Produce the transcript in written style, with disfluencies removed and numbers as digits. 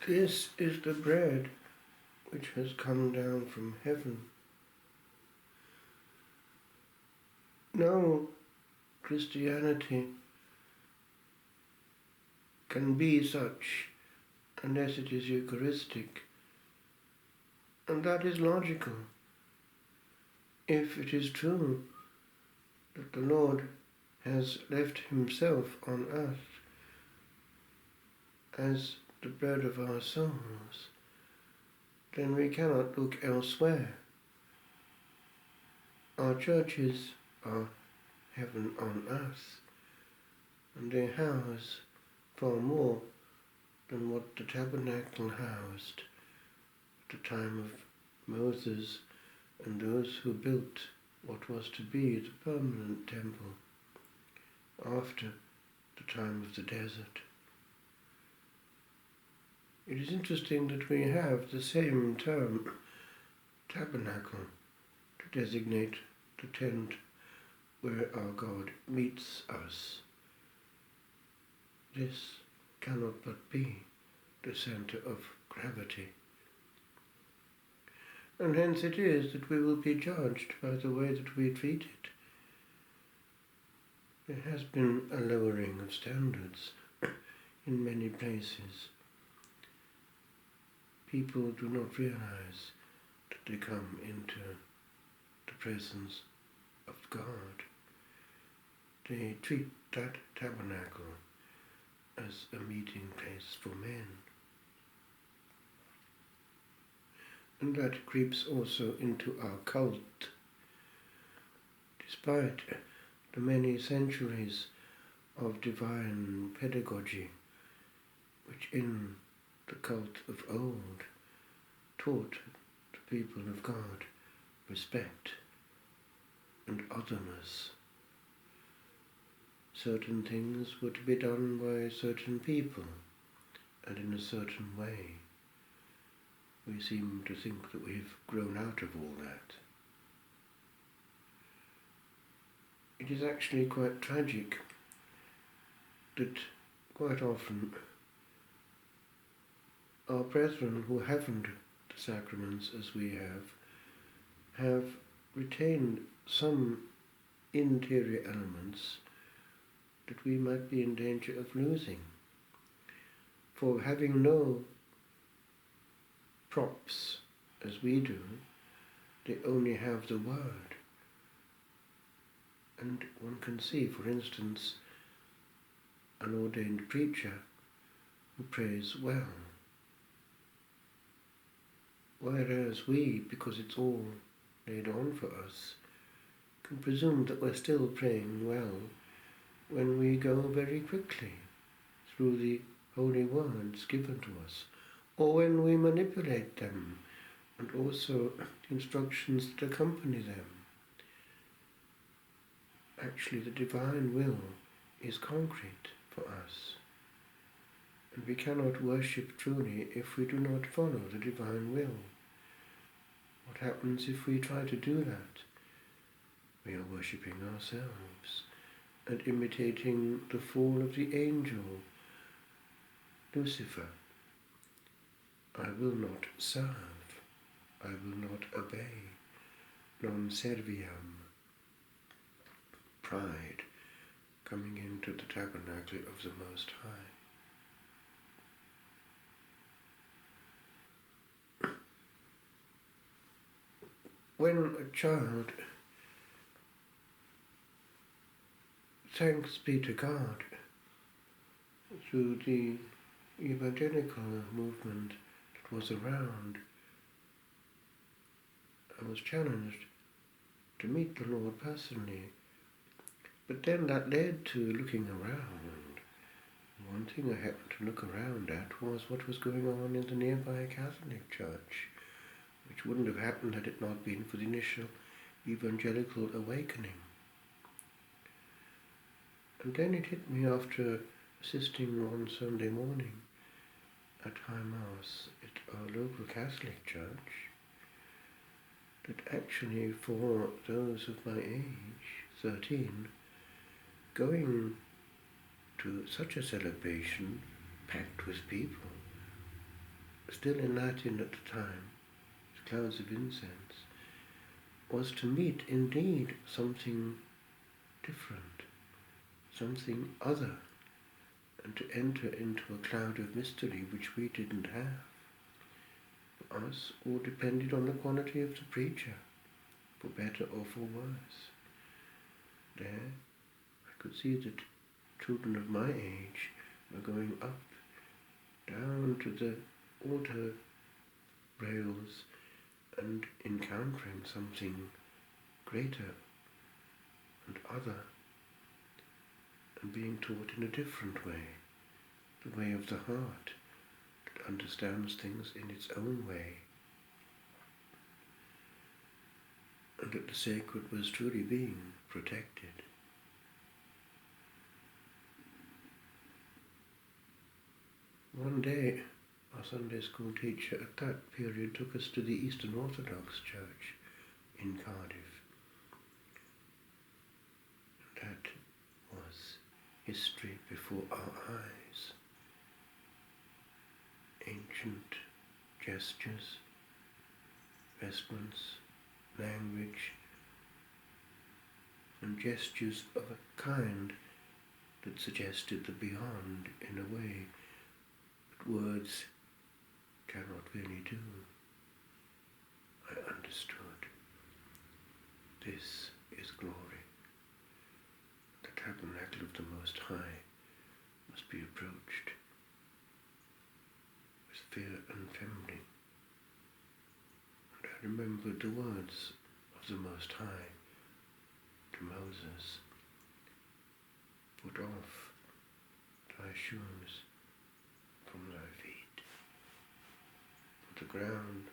This is the bread which has come down from heaven. No Christianity can be such unless it is Eucharistic, and that is logical. If it is true that the Lord has left himself on earth as the bread of our souls, then we cannot look elsewhere. Our churches are heaven on earth, and they house far more than what the Tabernacle housed at the time of Moses and those who built what was to be the permanent temple after the time of the desert. It is interesting that we have the same term, tabernacle, to designate the tent where our God meets us. This cannot but be the center of gravity. And hence it is that we will be judged by the way that we treat it. There has been a lowering of standards in many places. People do not realize that they come into the presence of God. They treat that tabernacle as a meeting place for men. And that creeps also into our cult. Despite the many centuries of divine pedagogy, which in the cult of old taught the people of God respect and otherness. Certain things were to be done by certain people and in a certain way. We seem to think that we've grown out of all that. It is actually quite tragic that quite often our brethren who haven't the sacraments as we have retained some interior elements that we might be in danger of losing. For having no props as we do, they only have the word. And one can see, for instance, an ordained preacher who prays well. Whereas we, because it's all laid on for us, can presume that we're still praying well when we go very quickly through the holy words given to us, or when we manipulate them, and also the instructions that accompany them. Actually, the divine will is concrete for us, and we cannot worship truly if we do not follow the divine will. What happens if we try to do that? We are worshipping ourselves and imitating the fall of the angel Lucifer. I will not serve, I will not obey, non serviam. Pride coming into the tabernacle of the Most High. When a child, thanks be to God, through the evangelical movement that was around, I was challenged to meet the Lord personally. But then that led to looking around. One thing I happened to look around at was what was going on in the nearby Catholic Church, which wouldn't have happened had it not been for the initial evangelical awakening. And then it hit me after assisting one Sunday morning at High Mass at our local Catholic Church, that actually for those of my age, 13, going to such a celebration packed with people still in Latin at the time, clouds of incense, was to meet indeed something different, something other, and to enter into a cloud of mystery which we didn't have. For us, all depended on the quality of the preacher, for better or for worse. There, I could see that children of my age were going up, down to the altar rails and encountering something greater and other, and being taught in a different way, the way of the heart that understands things in its own way, and that the sacred was truly being protected. One day, our Sunday school teacher at that period took us to the Eastern Orthodox Church in Cardiff. That was history before our eyes. Ancient gestures, vestments, language, and gestures of a kind that suggested the beyond in a way that words cannot really do. I understood. This is glory. The tabernacle of the Most High must be approached with fear and trembling. And I remembered the words of the Most High to Moses, "Put off thy shoes from thy feet, for the ground